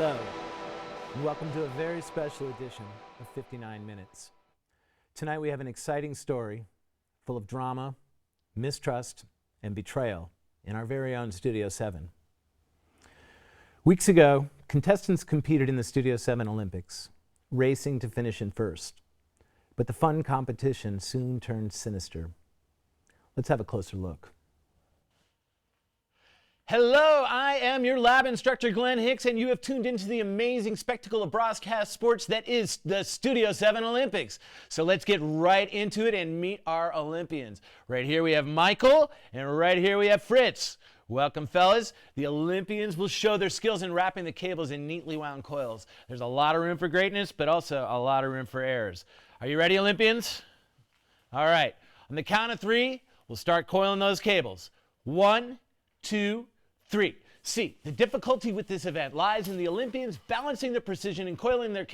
Hello, and welcome to a very special edition of 59 Minutes. Tonight we have an exciting story full of drama, mistrust, and betrayal in our very own Studio 7. Weeks ago, contestants competed in the Studio 7 Olympics, racing to finish in first. But the fun competition soon turned sinister. Let's have a closer look. Hello, I am your lab instructor, Glenn Hicks, and you have tuned into the amazing spectacle of broadcast sports that is the Studio 7 Olympics. So let's get right into it and meet our Olympians. Right here we have Michael, and right here we have Fritz. Welcome, fellas. The Olympians will show their skills in wrapping the cables in neatly wound coils. There's a lot of room for greatness, but also a lot of room for errors. Are you ready, Olympians? All right. On the count of three, we'll start coiling those cables. 1, 2, 3. See, the difficulty with this event lies in the Olympians balancing their precision and coiling their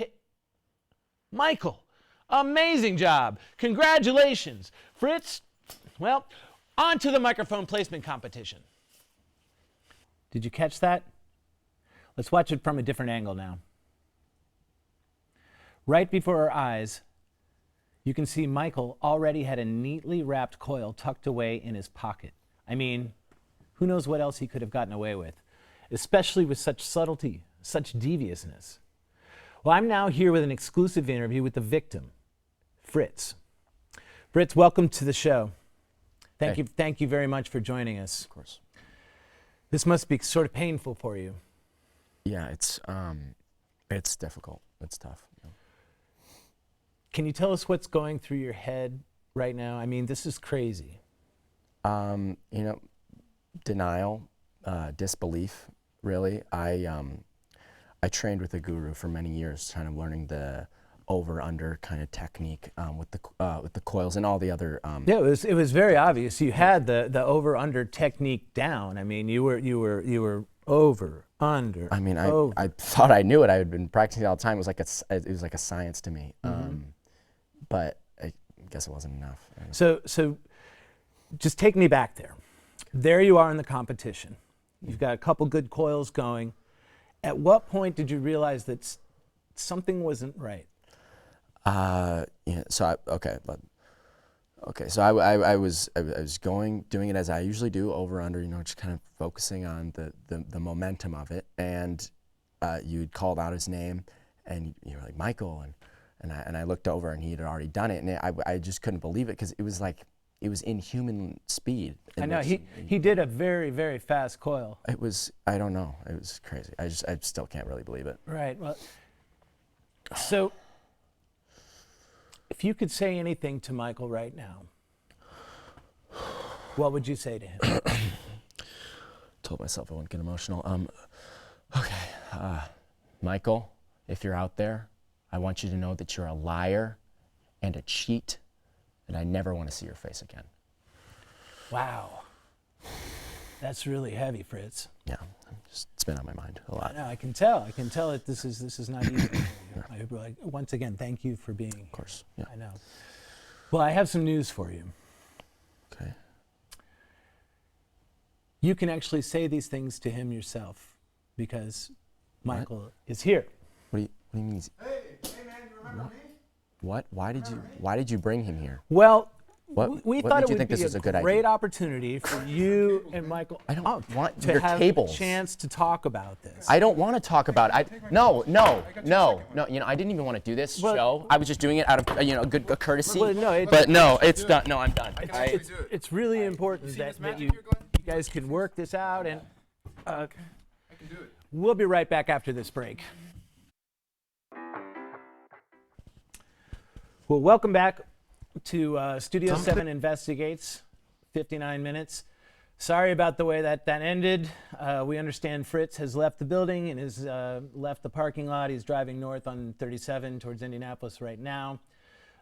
Michael, amazing job. Congratulations. Fritz, well, on to the microphone placement competition. Did you catch that? Let's watch it from a different angle now. Right before our eyes, you can see Michael already had a neatly wrapped coil tucked away in his pocket. I mean, who knows what else he could have gotten away with, especially with such subtlety, such deviousness. Well, I'm now here with an exclusive interview with the victim, Fritz. Fritz, welcome to the show. Thank you very much for joining us. Of course. This must be sort of painful for you. Yeah, it's difficult. It's tough. Yeah. Can you tell us what's going through your head right now? I mean, this is crazy. Denial, disbelief, really. I trained with a guru for many years, kind of learning the over/under kind of technique with the coils and all the other. Yeah, it was very obvious. You had the over/under technique down. I mean, you were over, under. I mean, over. I thought I knew it. I had been practicing all the time. It was like a science to me. But I guess it wasn't enough. So just take me back there. There you are in the competition. You've got a couple good coils going. At what point did you realize that something wasn't right? So I was doing it as I usually do, over under, just kind of focusing on the momentum of it. And you'd called out his name, and you were like, Michael, and I looked over, and he had already done it, and I just couldn't believe it, because it was like, it was inhuman speed. I know, he did a very, very fast coil. It was, I don't know, it was crazy. I still can't really believe it. Right, well, so if you could say anything to Michael right now, what would you say to him? Told myself I wouldn't get emotional. Michael, if you're out there, I want you to know that you're a liar and a cheat, and I never want to see your face again. Wow. That's really heavy, Fritz. Yeah, it's been on my mind a lot. No, I can tell that this is not easy for you. Once again, thank you for being here. Of course, yeah. I know. Well, I have some news for you. Okay. You can actually say these things to him yourself, because Michael is here. What do you mean? Hey man, you remember me? What? Why did you bring him here? Well, What we what thought made it you would think be this was a good great idea? opportunity for you and Michael I don't want to your have cables. a chance to talk about this. I don't want to talk about it. No. I didn't even want to do this show. I was just doing it out of a courtesy. Well, no, but no, it's done. No, I'm done. It's really important that you guys can work this out, and I can do it. we'll be right back after this break. Well, welcome back to Studio 7 Investigates, 59 Minutes. Sorry about the way that ended. We understand Fritz has left the building and has left the parking lot. He's driving north on 37 towards Indianapolis right now.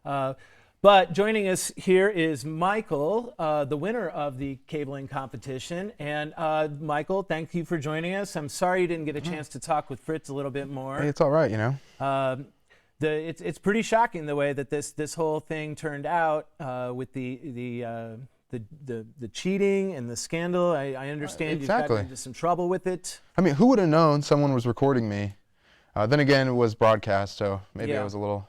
But joining us here is Michael, the winner of the cabling competition. And Michael, thank you for joining us. I'm sorry you didn't get a chance to talk with Fritz a little bit more. Hey, it's all right, It's pretty shocking the way that this whole thing turned out with the cheating and the scandal. I understand you've gotten into some trouble with it. I mean, who would have known someone was recording me Then again, it was broadcast, so maybe Yeah. I was a little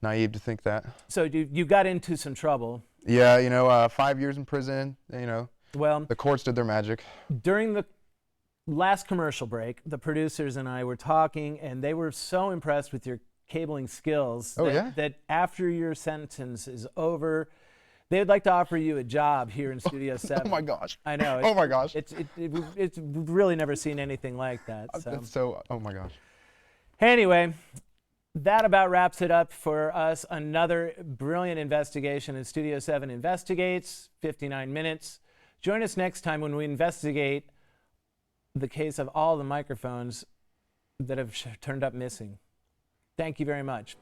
naive to think that. So you got into some trouble. Yeah, you know, 5 years in prison, you know, Well, the courts did their magic. during the last commercial break, the producers and I were talking, and they were so impressed with your cabling skills Oh, that, yeah? that after your sentence is over, they would like to offer you a job here in Studio 7. Oh my gosh. I know. Oh my gosh. It's really never seen anything like that. So. It's so, oh my gosh. Anyway, that about wraps it up for us. Another brilliant investigation in Studio 7 Investigates, 59 minutes. Join us next time when we investigate the case of all the microphones that have turned up missing. Thank you very much.